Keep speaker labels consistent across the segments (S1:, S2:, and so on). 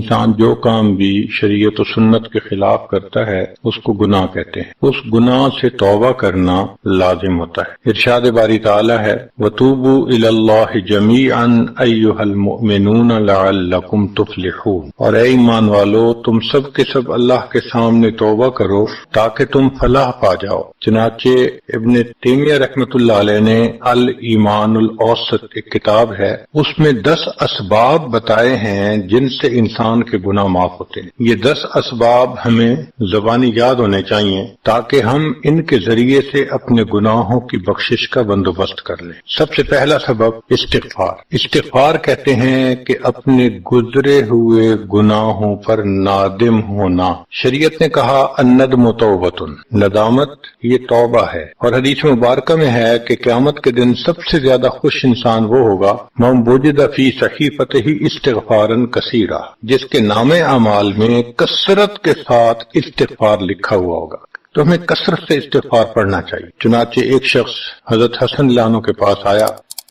S1: انسان جو کام بھی شریعت و سنت کے خلاف کرتا ہے اس کو گناہ کہتے ہیں، اس گناہ سے توبہ کرنا لازم ہوتا ہے۔ ارشاد باری تعالی ہے وَتُوبُوا إِلَى اللَّهِ جَمِيعًا أَيُّهَا الْمُؤْمِنُونَ لَعَلَّكُمْ تُفْلِحُونَ، اور اے ایمان والو تم سب کے سب اللہ کے سامنے توبہ کرو تاکہ تم فلاح پا جاؤ۔ چنانچہ ابن تیمیہ رحمۃ اللہ علیہ نے الایمان الاوسط ایک کتاب ہے، اس میں 10 اسباب بتائے ہیں جن سے انسان کے گناہ معاف ہوتے ہیں۔ یہ 10 اسباب ہمیں زبانی یاد ہونے چاہیے تاکہ ہم ان کے ذریعے سے اپنے گناہوں کی بخشش کا بندوبست کر لیں۔ سب سے پہلا سبب استغفار۔ استغفار کہتے ہیں کہ اپنے گزرے ہوئے گناہوں پر نادم ہونا۔ شریعت نے کہا الندم توبۃ، ندامت یہ توبہ ہے، اور حدیث مبارکہ میں ہے کہ قیامت کے دن سب سے زیادہ خوش انسان وہ ہوگا من وجد فی صحیفتہ استغفارا کثیرا، جس کے نام اعمال میں کثرت کے ساتھ استغفار لکھا ہوا ہوگا۔ تو ہمیں کثرت سے استغفار پڑھنا چاہیے۔ چنانچہ ایک شخص حضرت حسن رضی اللہ عنہ کے پاس آیا،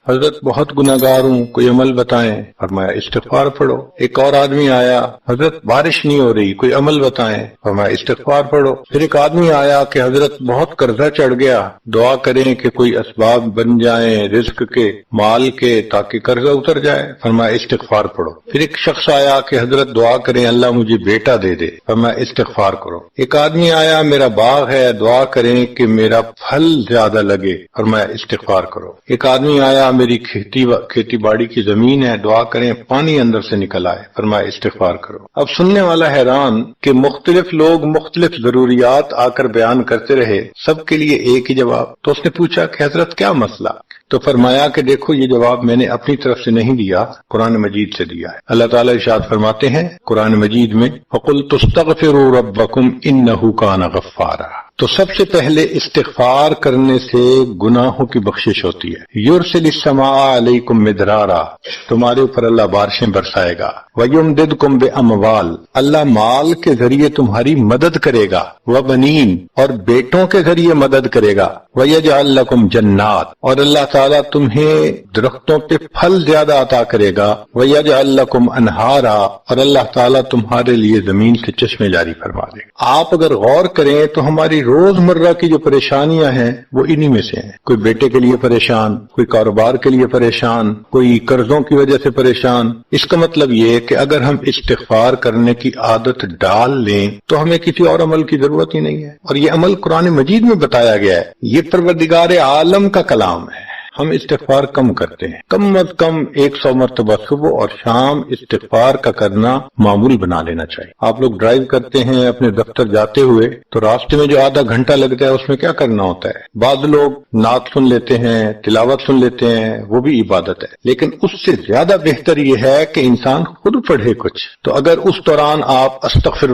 S1: حضرت بہت گناہگار ہوں، کوئی عمل بتائیں۔ فرمایا استغفار پڑھو۔ ایک اور آدمی آیا، حضرت بارش نہیں ہو رہی، کوئی عمل بتائیں۔ فرمایا استغفار پڑھو۔ پھر ایک آدمی آیا کہ حضرت بہت قرضہ چڑھ گیا، دعا کریں کہ کوئی اسباب بن جائیں رزق کے، مال کے، تاکہ قرضہ اتر جائے۔ فرمایا استغفار پڑھو۔ پھر ایک شخص آیا کہ حضرت دعا کریں اللہ مجھے بیٹا دے دے۔ فرمایا استغفار کرو۔ ایک آدمی آیا میرا باغ ہے، دعا کریں کہ میرا پھل زیادہ لگے۔ فرمایا استغفار کرو۔ ایک آدمی آیا میری کھیتی باڑی کی زمین ہے، دعا کریں پانی اندر سے نکل آئے۔ فرمایا استغفار کرو۔ اب سننے والا حیران کہ مختلف لوگ مختلف ضروریات آ کر بیان کرتے رہے، سب کے لیے ایک ہی جواب۔ تو اس نے پوچھا کہ حضرت کیا مسئلہ؟ تو فرمایا کہ دیکھو یہ جواب میں نے اپنی طرف سے نہیں دیا، قرآن مجید سے دیا ہے۔ اللہ تعالیٰ ارشاد فرماتے ہیں قرآن مجید میں فَقُلْتُ اسْتَغْفِرُوا رَبَّكُمْ إِنَّهُ كَانَ غَفَّارًا۔ تو سب سے پہلے استغفار کرنے سے گناہوں کی بخشش ہوتی ہے۔ یرسل السماء علیکم مدرارا، تمہارے اوپر اللہ بارشیں برسائے گا۔ ویمددکم باموال، اللہ مال کے ذریعے تمہاری مدد کرے گا۔ وبنین، اور بیٹوں کے ذریعے مدد کرے گا۔ ویجعل لکم جنات، اور اللہ تعالیٰ تمہیں درختوں پہ پھل زیادہ عطا کرے گا۔ ویجعل لکم انہارا، اور اللہ تعالیٰ تمہارے لیے زمین سے چشمے جاری فرما دے گا۔ آپ اگر غور کریں تو ہماری روز مرہ کی جو پریشانیاں ہیں وہ انہی میں سے ہیں۔ کوئی بیٹے کے لیے پریشان، کوئی کاروبار کے لیے پریشان، کوئی قرضوں کی وجہ سے پریشان۔ اس کا مطلب یہ کہ اگر ہم استغفار کرنے کی عادت ڈال لیں تو ہمیں کسی اور عمل کی ضرورت ہی نہیں ہے، اور یہ عمل قرآن مجید میں بتایا گیا ہے۔ یہ پروردگار عالم کا کلام ہے۔ ہم استغفار کم کرتے ہیں، کم از کم 100 مرتبہ صبح اور شام استغفار کا کرنا معمول بنا لینا چاہیے۔ آپ لوگ ڈرائیو کرتے ہیں اپنے دفتر جاتے ہوئے تو راستے میں جو آدھا گھنٹہ لگتا ہے اس میں کیا کرنا ہوتا ہے؟ بعض لوگ نعت سن لیتے ہیں، تلاوت سن لیتے ہیں، وہ بھی عبادت ہے، لیکن اس سے زیادہ بہتر یہ ہے کہ انسان خود پڑھے کچھ۔ تو اگر اس دوران آپ استغفر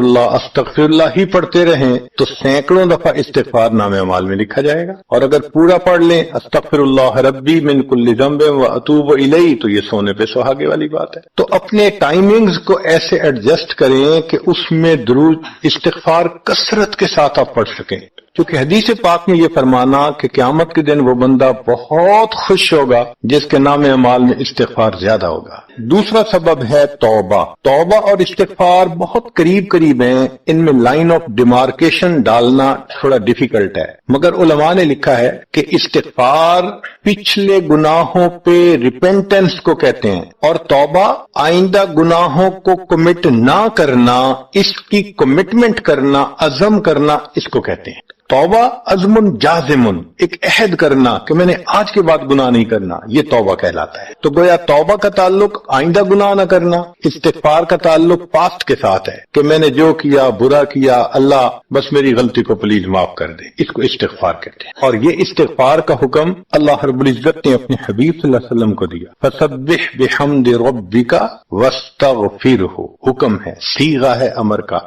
S1: اللہ ہی پڑھتے رہیں تو سینکڑوں دفعہ استغفار نامہ اعمال میں لکھا جائے گا، اور اگر پورا پڑھ لیں استغفر اللہ ربی من کل ذنب واتوب الیہ تو یہ سونے پہ سہاگے والی بات ہے۔ تو اپنے ٹائمنگز کو ایسے ایڈجسٹ کریں کہ اس میں درود استغفار کثرت کے ساتھ آپ پڑھ سکیں، کیونکہ حدیث پاک میں یہ فرمانا کہ قیامت کے دن وہ بندہ بہت خوش ہوگا جس کے نام اعمال میں استغفار زیادہ ہوگا۔ دوسرا سبب ہے توبہ۔ توبہ اور استغفار بہت قریب قریب ہیں، ان میں لائن آف ڈیمارکیشن ڈالنا تھوڑا ڈیفیکلٹ ہے، مگر علماء نے لکھا ہے کہ استغفار پچھلے گناہوں پہ ریپینٹنس کو کہتے ہیں، اور توبہ آئندہ گناہوں کو کمٹ نہ کرنا، اس کی کمٹمنٹ کرنا، عزم کرنا، اس کو کہتے ہیں۔ توبہ عزم جازم، ایک عہد کرنا کہ میں نے آج کے بعد گناہ نہیں کرنا، یہ توبہ کہلاتا ہے۔ تو گویا توبہ کا تعلق آئندہ گناہ نہ کرنا، استغفار کا تعلق پاسٹ کے ساتھ ہے کہ میں نے جو کیا برا کیا، اللہ بس میری غلطی کو پلیز معاف کر دے، اس کو استغفار کہتے ہیں۔ اور یہ استغفار کا حکم اللہ رب العزت نے اپنے حبیب صلی اللہ علیہ وسلم کو دیا، فسبح بحمد ربک واستغفرہ، حکم ہے، صیغہ ہے امر کا۔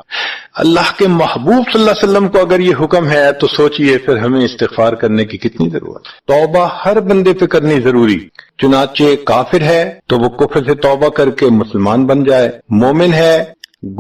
S1: اللہ کے محبوب صلی اللہ علیہ وسلم کو اگر یہ حکم ہے تو سوچئے پھر ہمیں استغفار کرنے کی کتنی ضرورت ہے۔ توبہ ہر بندے پہ کرنی ضروری، چنانچہ کافر ہے تو وہ کفر سے توبہ کر کے مسلمان بن جائے، مومن ہے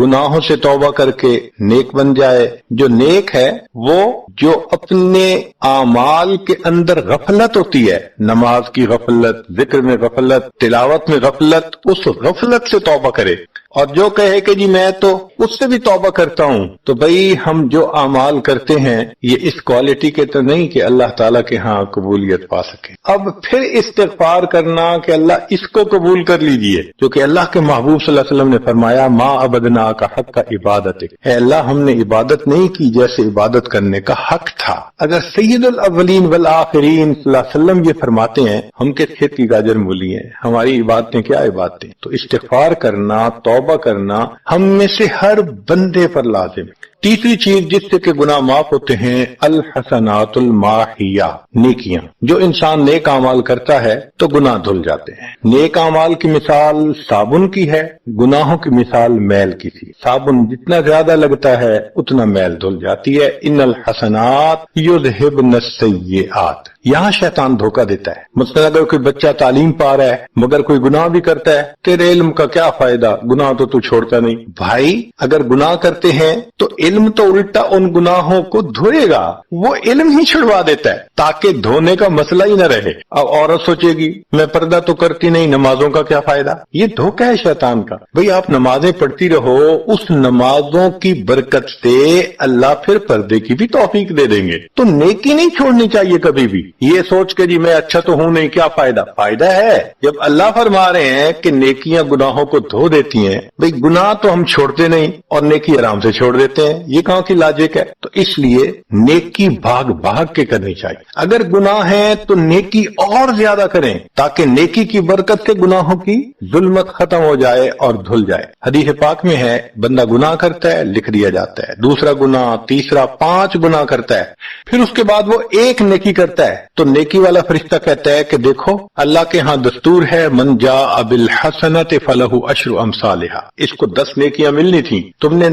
S1: گناہوں سے توبہ کر کے نیک بن جائے، جو نیک ہے وہ جو اپنے اعمال کے اندر غفلت ہوتی ہے، نماز کی غفلت، ذکر میں غفلت، تلاوت میں غفلت، اس غفلت سے توبہ کرے اور جو کہے کہ جی میں تو اس سے بھی توبہ کرتا ہوں، تو بھئی ہم جو اعمال کرتے ہیں یہ اس کوالٹی کے تو نہیں کہ اللہ تعالیٰ کے ہاں قبولیت پا سکے۔ اب پھر استغفار کرنا کہ اللہ اس کو قبول کر لیجئے، جو کہ اللہ کے محبوب صلی اللہ علیہ وسلم نے فرمایا ما عبدنا کا حق کا عبادت، اے اللہ ہم نے عبادت نہیں کی جیسے عبادت کرنے کا حق تھا۔ اگر سید الاولین والآخرین صلی اللہ علیہ وسلم یہ فرماتے ہیں، ہم کس کھیت کی گاجر مولی ہیں، ہماری عبادتیں کیا عبادتیں؟ تو استغفار کرنا، توبہ کرنا ہم میں سے ہر بندے پر لازم ہے۔ تیسری چیز جس سے کہ گناہ معاف ہوتے ہیں، الحسنات الماحیہ، نیکیاں۔ جو انسان نیک اعمال کرتا ہے تو گناہ دھل جاتے ہیں۔ نیک اعمال کی مثال صابن کی ہے، گناہوں کی مثال میل کی تھی۔ صابن جتنا زیادہ لگتا ہے اتنا میل دھل جاتی ہے۔ ان الحسنات یذہبن السیئات، یہاں شیطان دھوکہ دیتا ہے۔ مثلا اگر کوئی بچہ تعلیم پا رہا ہے مگر کوئی گناہ بھی کرتا ہے، تیرے علم کا کیا فائدہ، گناہ تو چھوڑتا نہیں۔ بھائی اگر گناہ کرتے ہیں تو علم تو الٹا ان گناہوں کو دھوئے گا، وہ علم ہی چھڑوا دیتا ہے تاکہ دھونے کا مسئلہ ہی نہ رہے۔ اب عورت سوچے گی میں پردہ تو کرتی نہیں، نمازوں کا کیا فائدہ؟ یہ دھوکہ ہے شیطان کا۔ بھئی آپ نمازیں پڑھتی رہو، اس نمازوں کی برکت سے اللہ پھر پردے کی بھی توفیق دے دیں گے۔ تو نیکی نہیں چھوڑنی چاہیے کبھی بھی، یہ سوچ کے جی میں اچھا تو ہوں نہیں، کیا فائدہ؟ فائدہ ہے جب اللہ فرما رہے ہیں کہ نیکیاں گناہوں کو دھو دیتی ہیں۔ بھئی گناہ تو ہم چھوڑتے نہیں اور نیکی آرام سے چھوڑ دیتے ہیں، یہ کہاں کی لاجک ہے؟ تو اس لیے نیکی بھاگ بھاگ کے کرنی چاہیے۔ اگر گناہ ہے تو نیکی اور زیادہ کریں تاکہ نیکی کی برکت سے گناہوں کی ظلمت ختم ہو جائے اور دھل جائے۔ حدیث پاک میں ہے بندہ گناہ کرتا ہے لکھ دیا جاتا ہے، دوسرا گناہ، تیسرا، 5 گناہ کرتا ہے، پھر اس کے بعد وہ ایک نیکی کرتا ہے تو نیکی والا فرشتہ کہتا ہے کہ دیکھو اللہ کے ہاں دستور ہے من جاء بالحسنۃ فلہ عشر امثالھا، اس کو 10 نیکیاں ملنی تھیں، تم نے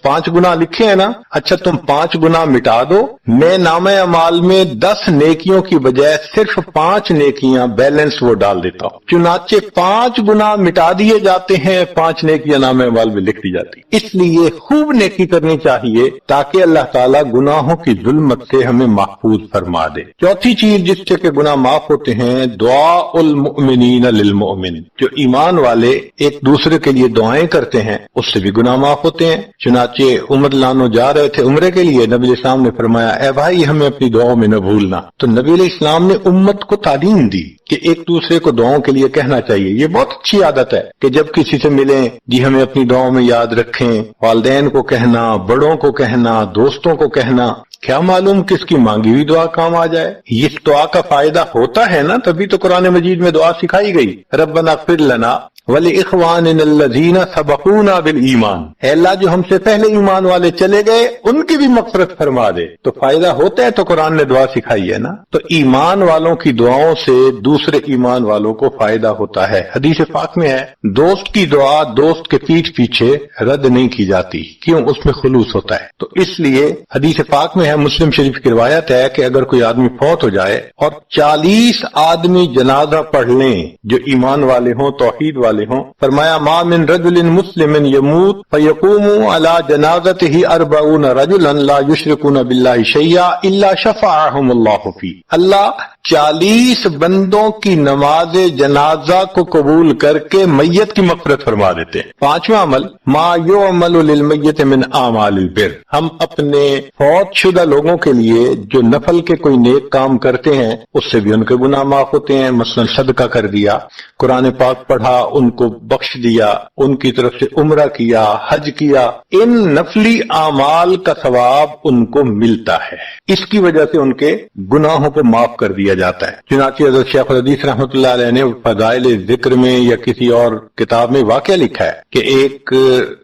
S1: 5 گناہ لکھے ہیں نا، اچھا تم 5 گناہ مٹا دو، میں نامہ اعمال میں 10 نیکیوں کی بجائے صرف 5 نیکیاں بیلنس وہ ڈال دیتا ہوں۔ چنانچہ 5 گناہ مٹا دیے جاتے ہیں، 5 نیکیاں نامہ اعمال میں لکھ دی جاتی۔ اس لیے خوب نیکی کرنی چاہیے تاکہ اللہ تعالیٰ گناہوں کی ظلمت سے ہمیں محفوظ فرما دے۔ چوتھی چیز جس سے کہ گناہ معاف ہوتے ہیں، دعاء المؤمنین للمؤمن، جو ایمان والے ایک دوسرے کے لیے دعائیں کرتے ہیں اس سے بھی گناہ معاف ہوتے ہیں۔ چنانچہ عمر لانو جا رہے تھے عمرے کے لیے، نبی علیہ السلام نے فرمایا اے بھائی ہمیں اپنی دعاؤں میں نہ بھولنا، تو نبی علیہ السلام نے امت کو تعلیم دی کہ ایک دوسرے کو دعاؤں کے لیے کہنا چاہیے۔ یہ بہت اچھی عادت ہے کہ جب کسی سے ملیں جی ہمیں اپنی دعاؤں میں یاد رکھیں، والدین کو کہنا، بڑوں کو کہنا، دوستوں کو کہنا، کیا معلوم کس کی مانگی ہوئی دعا کام آ جائے۔ اس دعا کا فائدہ ہوتا ہے نا، تبھی تو قرآن مجید میں دعا سکھائی گئی، ربنا اغفر لنا وَلِإِخْوَانِنَا الَّذِينَ سَبَقُونَا بِالْإِيمَانِ، اے اللہ جو ہم سے پہلے ایمان والے چلے گئے ان کی بھی مغفرت فرما دے۔ تو فائدہ ہوتا ہے تو قرآن نے دعا سکھائی ہے نا۔ تو ایمان والوں کی دعاؤں سے دوسرے ایمان والوں کو فائدہ ہوتا ہے۔ حدیث پاک میں ہے دوست کی دعا دوست کے پیٹھ پیچھے رد نہیں کی جاتی، کیوں؟ اس میں خلوص ہوتا ہے۔ تو اس لیے حدیث پاک میں ہے، مسلم شریف کی روایت ہے کہ اگر کوئی آدمی فوت ہو جائے اور 40 آدمی جنازہ پڑھ لیں جو ایمان والے ہوں، توحید والے ہوں، فرمایا ما من رجل مسلم يموت فيقوم على جنازته 40 رجلا لا يشركون بالله شيئا الا شفعهم الله فيه، اللہ 40 بندوں کی نماز جنازہ کو قبول کر کے میت کی مغفرت فرما دیتے ہیں۔ 5واں عمل ما يعمل للمیت من اعمال البر، ہم اپنے فوت شدہ لوگوں کے لیے جو نفل کے کوئی نیک کام کرتے ہیں اس سے بھی ان کے گناہ معاف ہوتے ہیں۔ مثلا صدقہ کر دیا، قرآن پاک پڑھا، ان کو بخش دیا، ان کی طرف سے عمرہ کیا، حج کیا، ان نفلی اعمال کا ثواب ان کو ملتا ہے، اس کی وجہ سے ان کے گناہوں کو معاف کر دیا جاتا ہے۔ چنانچہ حضرت شیخ الحدیث رحمۃ اللہ علیہ نے فضائل ذکر میں یا کسی اور کتاب میں واقعہ لکھا ہے کہ ایک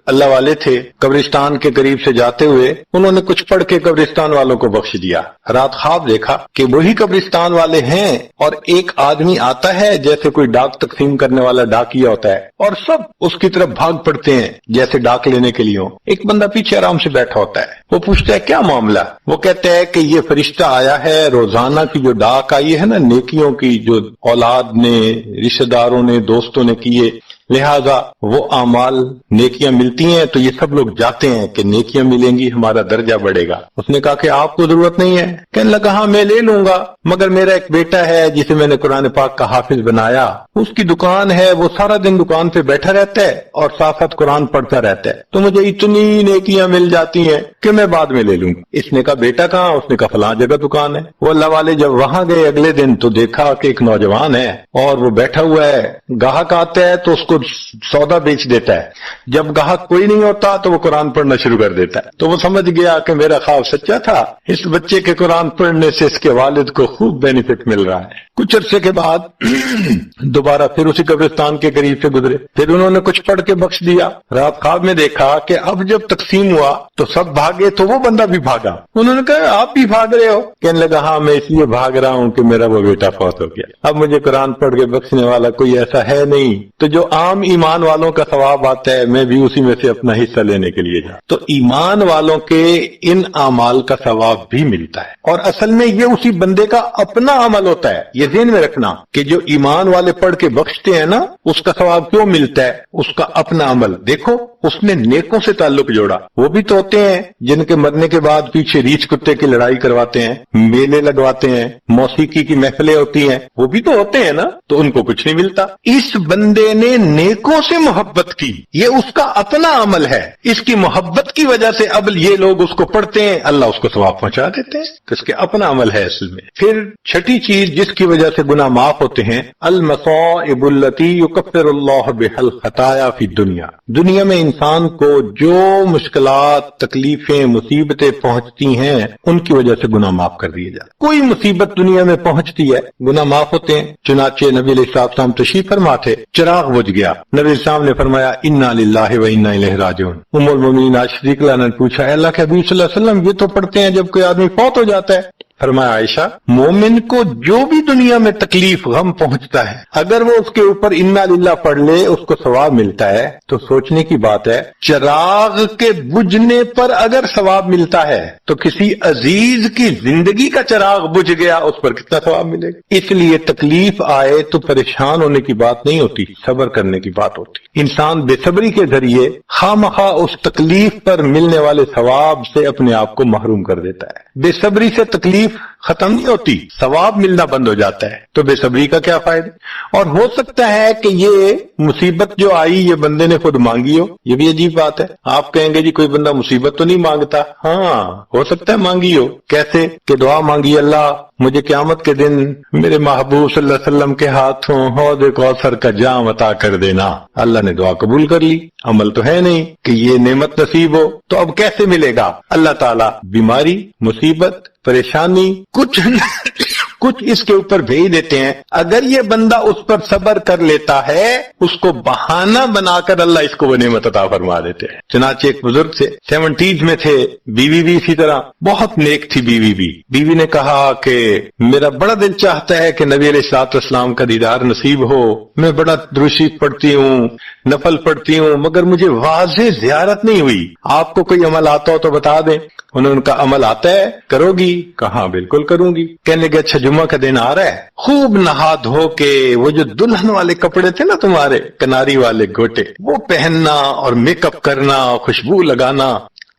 S1: اللہ والے تھے، قبرستان کے قریب سے جاتے ہوئے انہوں نے کچھ پڑھ کے قبرستان والوں کو بخش دیا۔ رات خواب دیکھا کہ وہی قبرستان والے ہیں اور ایک آدمی آتا ہے جیسے کوئی ڈاک تقسیم کرنے والا ڈاکیا ہوتا ہے اور سب اس کی طرف بھاگ پڑتے ہیں جیسے ڈاک لینے کے لیے ہو۔ ایک بندہ پیچھے آرام سے بیٹھا ہوتا ہے، وہ پوچھتا ہے کیا معاملہ؟ وہ کہتا ہے کہ یہ فرشتہ آیا ہے، روزانہ کی جو ڈاک آئی ہے نا نیکیوں کی جو اولاد نے، رشتہ داروں نے، دوستوں نے کیے، لہذا وہ اعمال نیکیاں ملتی ہیں تو یہ سب لوگ جاتے ہیں کہ نیکیاں ملیں گی، ہمارا درجہ بڑھے گا۔ اس نے کہا کہ آپ کو ضرورت نہیں ہے، کہنے لگا ہاں میں لے لوں گا، مگر میرا ایک بیٹا ہے جسے میں نے قرآن پاک کا حافظ بنایا، اس کی دکان ہے، وہ سارا دن دکان پہ بیٹھا رہتا ہے اور ساتھ ساتھ قرآن پڑھتا رہتا ہے، تو مجھے اتنی نیکیاں مل جاتی ہیں کہ میں بعد میں لے لوں گا۔ اس نے کہا بیٹا کہاں؟ اس نے کہا فلاں جگہ دکان ہے۔ وہ اللہ والے جب وہاں گئے اگلے دن تو دیکھا کہ ایک نوجوان ہے اور وہ بیٹھا ہوا ہے، گاہک آتا ہے تو اس کو سودا بیچ دیتا ہے، جب گاہک کوئی نہیں ہوتا تو وہ قرآن پڑھنا شروع کر دیتا ہے۔ تو وہ سمجھ گیا کہ میرا خواب سچا تھا، اس بچے کے قرآن پڑھنے سے اس کے والد کو خوب بینیفٹ مل رہا ہے۔ کچھ عرصے کے بعد دوبارہ پھر اسی قبرستان کے قریب سے گزرے، پھر انہوں نے کچھ پڑھ کے بخش دیا۔ رات خواب میں دیکھا کہ اب جب تقسیم ہوا تو سب بھاگے تو وہ بندہ بھی بھاگا۔ انہوں نے کہا آپ بھی بھاگ رہے ہو؟ کہنے لگا ہاں میں اس لیے بھاگ رہا ہوں کہ میرا وہ بیٹا فوت ہو گیا، اب مجھے قرآن پڑھ کے بخشنے والا کوئی ایسا ہے نہیں، تو جو عام ایمان والوں کا ثواب آتا ہے میں بھی اسی میں سے اپنا حصہ لینے کے لیے جاؤں۔ تو ایمان والوں کے ان اعمال کا ثواب بھی ملتا ہے، اور اصل میں یہ اسی بندے کا اپنا عمل ہوتا ہے۔ یہ ذہن میں رکھنا کہ جو ایمان والے پڑھ کے بخشتے ہیں نا، اس کا ثواب کیوں ملتا ہے؟ اس کا اپنا عمل دیکھو، اس نے نیکوں سے تعلق جوڑا۔ وہ بھی تو ہوتے ہیں جن کے مرنے کے بعد پیچھے ریچھ کتے کی لڑائی کرواتے ہیں، میلے لگواتے ہیں، موسیقی کی محفلیں ہوتی ہیں، وہ بھی تو ہوتے ہیں نا، تو ان کو کچھ نہیں ملتا۔ اس بندے نے نیکوں سے محبت کی، یہ اس کا اپنا عمل ہے، اس کی محبت کی وجہ سے اب یہ لوگ اس کو پڑھتے ہیں، اللہ اس کو ثواب پہنچا دیتے ہیں، تو اس کے اپنا عمل ہے اصل میں۔ پھر چھٹی چیز جس کی وجہ سے گناہ معاف ہوتے ہیں، المصائب التی یکفر اللہ بها الخطایا فی الدنیا۔ دنیا میں انسان کو جو مشکلات، تکلیفیں، مصیبتیں پہنچتی ہیں ان کی وجہ سے گناہ معاف کر دیے جاتے۔ کوئی مصیبت دنیا میں پہنچتی ہے گناہ معاف ہوتے ہیں۔ چنانچہ نبی علیہ السلام تشریف فرما تھے، چراغ بجھ گیا، نبی علیہ السلام نے فرمایا انا للہ و انا الیہ راجعون۔ ام المؤمنین عائشہ صدیقہ نے پوچھا اے اللہ کے حبیب صلی اللہ علیہ وسلم یہ تو پڑھتے ہیں جب کوئی آدمی فوت ہو جاتا ہے؟ فرمایا عائشہ مومن کو جو بھی دنیا میں تکلیف غم پہنچتا ہے اگر وہ اس کے اوپر انا للہ پڑھ لے اس کو ثواب ملتا ہے۔ تو سوچنے کی بات ہے، چراغ کے بجھنے پر اگر ثواب ملتا ہے تو کسی عزیز کی زندگی کا چراغ بجھ گیا اس پر کتنا ثواب ملے گا۔ اس لیے تکلیف آئے تو پریشان ہونے کی بات نہیں ہوتی، صبر کرنے کی بات ہوتی۔ انسان بے صبری کے ذریعے خواہ اس تکلیف پر ملنے والے ثواب سے اپنے آپ کو محروم کر دیتا ہے۔ بے صبری سے تکلیف ختم نہیں ہوتی، ثواب ملنا بند ہو جاتا ہے، تو بے صبری کا کیا فائدہ؟ اور ہو سکتا ہے کہ یہ مصیبت جو آئی یہ بندے نے خود مانگی ہو، یہ بھی عجیب بات ہے۔ آپ کہیں گے جی کوئی بندہ مصیبت تو نہیں مانگتا، ہاں ہو سکتا ہے مانگی ہو۔ کیسے کہ دعا مانگی اللہ مجھے قیامت کے دن میرے محبوب صلی اللہ علیہ وسلم کے ہاتھوں حوض کوثر کا جام عطا کر دینا، اللہ نے دعا قبول کر لی، عمل تو ہے نہیں کہ یہ نعمت نصیب ہو، تو اب کیسے ملے گا؟ اللہ تعالیٰ بیماری، مصیبت، پریشانی کچھ اس کے اوپر بھیج دیتے ہیں۔ اگر یہ بندہ اس پر صبر کر لیتا ہے اس کو بہانہ بنا کر اللہ اس کو وہ نعمت عطا فرما دیتے ہیں۔ چنانچہ ایک بزرگ سے 70s میں تھے، بیوی بھی اسی طرح بہت نیک تھی۔ بیوی نے کہا کہ میرا بڑا دل چاہتا ہے کہ نبی علیہ الصلوۃ والسلام کا دیدار نصیب ہو، میں بڑا درود شریف پڑھتی ہوں، نفل پڑھتی ہوں، مگر مجھے واضح زیارت نہیں ہوئی، آپ کو کوئی عمل آتا ہو تو بتا دیں۔ انہوں نے کہا عمل آتا ہے، کرو گی؟ کہا بالکل کروں گی۔ کہنے لگے اچھا جمعہ کا دن آ رہا ہے، خوب نہا دھو کے وہ جو دلہن والے کپڑے تھے نا تمہارے کناری والے گوٹے، وہ پہننا اور میک اپ کرنا، خوشبو لگانا،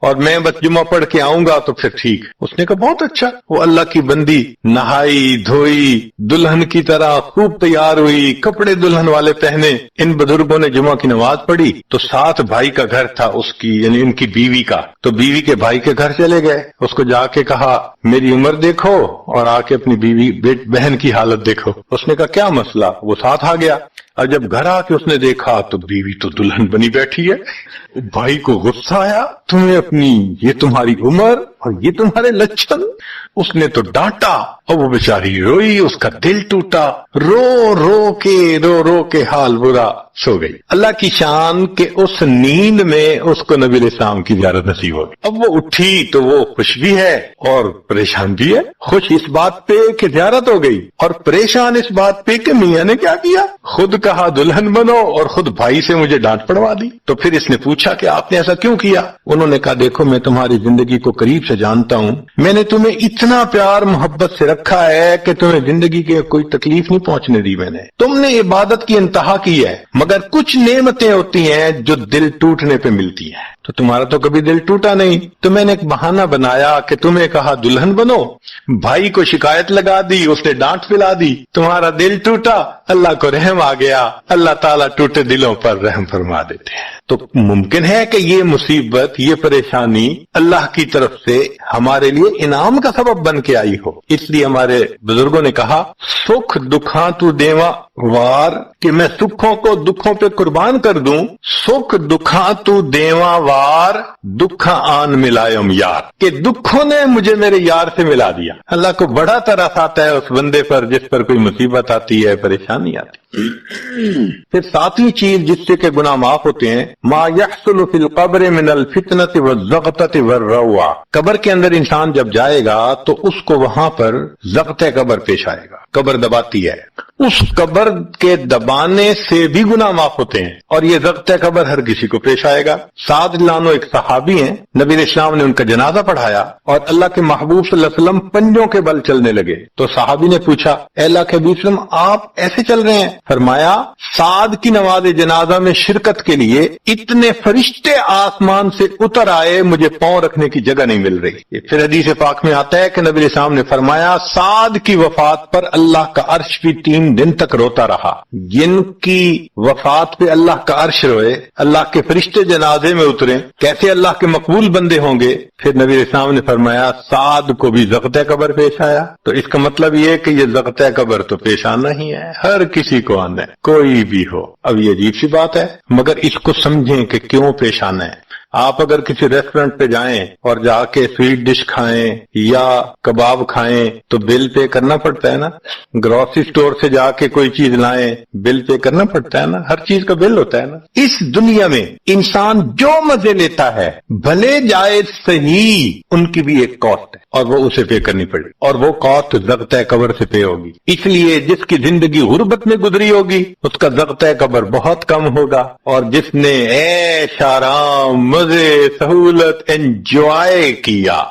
S1: اور میں بس جمعہ پڑھ کے آؤں گا تو پھر ٹھیک۔ اس نے کہا بہت اچھا۔ وہ اللہ کی بندی نہائی دھوئی دلہن کی طرح خوب تیار ہوئی، کپڑے دلہن والے پہنے۔ ان بزرگوں نے جمعہ کی نماز پڑھی تو ساتھ بھائی کا گھر تھا اس کی، یعنی ان کی بیوی کا، تو بیوی کے بھائی کے گھر چلے گئے، اس کو جا کے کہا میری عمر دیکھو اور آ کے اپنی بیوی بہن کی حالت دیکھو۔ اس نے کہا کیا مسئلہ؟ وہ ساتھ آ گیا، اور جب گھر آ کے اس نے دیکھا تو بیوی تو دلہن بنی بیٹھی ہے۔ بھائی کو غصہ آیا، تمہیں اپنی یہ تمہاری عمر اور یہ تمہارے لچھن۔ اس نے تو ڈانٹا اور وہ بیچاری روئی، اس کا دل ٹوٹا، رو رو کے حال برا، سو گئی۔ اللہ کی شان کہ اس نیند میں اس کو نبی علیہ السلام کی زیارت نصیب ہو گئی۔ اب وہ اٹھی تو وہ خوش بھی ہے اور پریشان بھی ہے، خوش اس بات پہ کہ زیارت ہو گئی اور پریشان اس بات پہ کہ میاں نے کیا کیا، خود کہا دلہن بنو اور خود بھائی سے مجھے ڈانٹ پڑوا دی۔ تو پھر اس نے پوچھا کہ آپ نے ایسا کیوں کیا؟ انہوں نے کہا دیکھو میں تمہاری زندگی کو قریب سے سے جانتا ہوں میں نے تمہیں اتنا پیار محبت سے رکھا ہے کہ تمہیں زندگی کے کوئی تکلیف نہیں پہنچنے دی میں نے. تم نے عبادت کی انتہا کی ہے مگر کچھ نعمتیں ہوتی ہیں جو دل ٹوٹنے پہ ملتی ہیں. تو تمہارا تو کبھی دل ٹوٹا نہیں. تو میں نے ایک بہانہ بنایا کہ تمہیں کہا دلہن بنو, بھائی کو شکایت لگا دی, اس نے ڈانٹ پلا دی, تمہارا دل ٹوٹا, اللہ کو رحم آ گیا. اللہ تعالیٰ ٹوٹے دلوں پر رحم فرما دیتے ہیں. تو ممکن ہے کہ یہ مصیبت, یہ پریشانی اللہ کی طرف سے ہمارے لیے انعام کا سبب بن کے آئی ہو. اس لیے ہمارے بزرگوں نے کہا سکھ دکھاں تو دیوا وار, کہ میں سکھوں کو دکھوں پہ قربان کر دوں. سکھ دکھاں تو دیوا وار, دکھا آن ملائم یار, کہ دکھوں نے مجھے میرے یار سے ملا دیا. اللہ کو بڑا ترس آتا ہے اس بندے پر جس پر کوئی مصیبت آتی ہے, پریشانی آتی ہے. پھر ساتویں چیز جس سے کہ گناہ معاف ہوتے ہیں, ما یحصل فی القبر من الفتنة والزغطة والروع, قبر کے اندر انسان جب جائے گا تو اس کو وہاں پر ضغط قبر پیش آئے گا. قبر دباتی ہے, اس قبر کے دبانے سے بھی گناہ معاف ہوتے ہیں, اور یہ ضغط قبر ہر کسی کو پیش آئے گا. سعد لانو ایک صحابی ہیں, نبی علیہ السلام نے ان کا جنازہ پڑھایا اور اللہ کے محبوب صلی اللہ علیہ وسلم پنجوں کے بل چلنے لگے. تو صحابی نے پوچھا اے اللہ کے حبیب صلی اللہ علیہ وسلم آپ ایسے چل رہے ہیں؟ فرمایا سعد کی نماز جنازہ میں شرکت کے لیے اتنے فرشتے آسمان سے اتر آئے, مجھے پاؤں رکھنے کی جگہ نہیں مل رہی. پھر حدیث پاک میں آتا ہے کہ نبی علیہ السلام نے فرمایا سعد کی وفات پر اللہ کا عرش بھی 3 دن تک روتا رہا. جن کی وفات پہ اللہ کا عرش روئے, اللہ کے فرشتے جنازے میں اترے, کیسے اللہ کے مقبول بندے ہوں گے. پھر نبی علیہ السلام نے فرمایا سعد کو بھی ضغط قبر پیش آیا. تو اس کا مطلب یہ ہے کہ یہ ضغط قبر تو پیش آنا ہی ہے, ہر کسی کو آنا ہے, کوئی بھی ہو. اب یہ عجیب سی بات ہے مگر اس کو سمجھیں کہ کیوں پیش آنا ہے. آپ اگر کسی ریسٹورنٹ پہ جائیں اور جا کے سویٹ ڈش کھائیں یا کباب کھائیں تو بل پے کرنا پڑتا ہے نا. گروسری سٹور سے جا کے کوئی چیز لائیں بل پے کرنا پڑتا ہے نا, ہر چیز کا بل ہوتا ہے نا. اس دنیا میں انسان جو مزے لیتا ہے بھلے جائز صحیح, ان کی بھی ایک کاسٹ ہے اور وہ اسے پے کرنی پڑے, اور وہ کاسٹ ضغط قبر سے پے ہوگی. اس لیے جس کی زندگی غربت میں گزری ہوگی اس کا ضغط قبر بہت کم ہوگا, اور جس نے عیش آرام مزے سہولت انجوائے کیا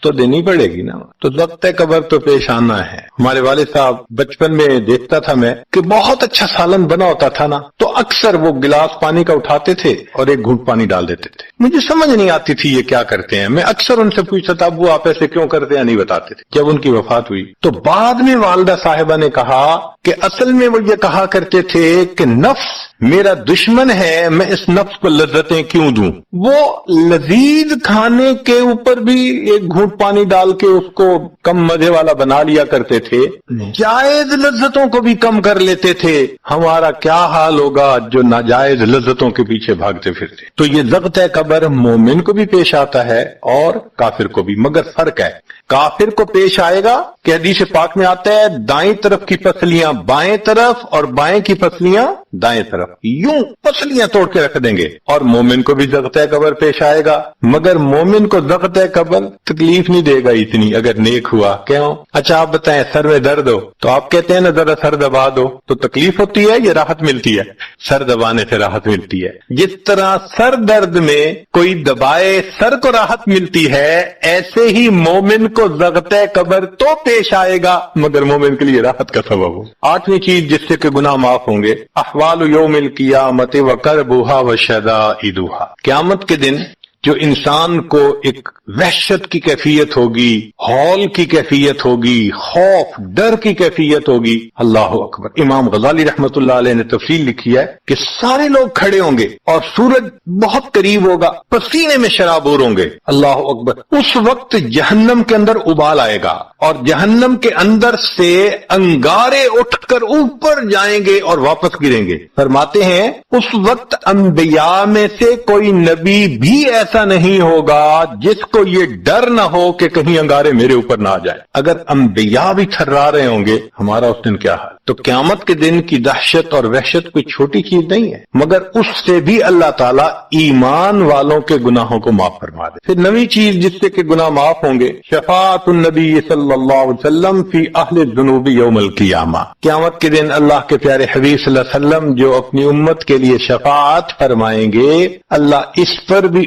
S1: تو دینی پڑے گی نا. تو ضغط قبر تو پیش آنا ہے. ہمارے والد صاحب بچپن میں دیکھتا تھا میں کہ بہت اچھا سالن بنا ہوتا تھا نا, تو اکثر وہ گلاس پانی کا اٹھاتے تھے اور ایک گھونٹ پانی ڈال دیتے تھے. مجھے سمجھ نہیں آتی تھی یہ کیا کرتے ہیں. میں اکثر ان سے پوچھتا تھا ابو آپ ایسے کیوں کرتے ہیں, نہیں بتاتے تھے. جب ان کی وفات ہوئی تو بعد میں والدہ صاحبہ نے کہا کہ اصل میں وہ یہ کہا کرتے تھے کہ نفس میرا دشمن ہے, میں اس نفس کو لذتیں کیوں دوں. وہ لذیذ کھانے کے اوپر بھی ایک گھونٹ پانی ڈال کے اس کو کم مزے والا بنا لیا کرتے تھے, جائز لذتوں کو بھی کم کر لیتے تھے. ہمارا کیا حال ہوگا جو ناجائز لذتوں کے پیچھے بھاگتے پھرتے. تو یہ ضغط قبر مومن کو بھی پیش آتا ہے اور کافر کو بھی, مگر فرق ہے. کافر کو پیش آئے گا کہ حدیث پاک میں آتا ہے دائیں طرف کی پسلیاں بائیں طرف اور بائیں کی پسلیاں دائیں طرف, یوں پسلیاں توڑ کے رکھ دیں گے. اور مومن کو بھی ضغط قبر پیش آئے گا, مگر مومن کو ضغط قبر تکلیف نہیں دے گا اتنی اگر نیک ہوا. کیوں؟ اچھا آپ بتائیں سر میں درد ہو تو آپ کہتے ہیں نا ذرا سر دبا دو, تو تکلیف ہوتی ہے یا راحت ملتی ہے؟ سر دبانے سے راحت ملتی ہے. جس طرح سر درد میں کوئی دبائے سر کو راحت ملتی ہے, ایسے ہی مومن کو ضغط قبر تو پیش آئے گا مگر مومن کے لیے راحت کا سبب ہو. 8ویں چیز جس سے کہ گناہ معاف ہوں گے, احوال یوم القیامت وکربھا وشدائدھا, قیامت کے دن جو انسان کو ایک وحشت کی کیفیت ہوگی, ہول کی کیفیت ہوگی, خوف ڈر کی کیفیت ہوگی. اللہ اکبر. امام غزالی رحمت اللہ علیہ نے تفصیل لکھی ہے کہ سارے لوگ کھڑے ہوں گے اور سورج بہت قریب ہوگا, پسینے میں شرابور ہوں گے. اللہ اکبر. اس وقت جہنم کے اندر ابال آئے گا اور جہنم کے اندر سے انگارے اٹھ کر اوپر جائیں گے اور واپس گریں گے. فرماتے ہیں اس وقت انبیاء میں سے کوئی نبی بھی ایسا نہیں ہوگا جس کو یہ ڈر نہ ہو کہ کہیں انگارے میرے اوپر نہ آ جائے. اگر انبیاء بھی تھرا رہے ہوں گے ہمارا اس دن کیا حال. تو قیامت کے دن کی دہشت اور وحشت کوئی چھوٹی چیز نہیں ہے, مگر اس سے بھی اللہ تعالیٰ ایمان والوں کے گناہوں کو معاف فرما دے. پھر 9ویں چیز جس سے کہ گناہ معاف ہوں گے, شفاعت النبی صلی اللہ علیہ وسلم فی اہل الذنوب یوم القیامہ. قیامت کے دن اللہ کے پیارے حبیب صلی اللہ علیہ وسلم جو اپنی امت کے لیے شفاعت فرمائیں گے, اللہ اس پر بھی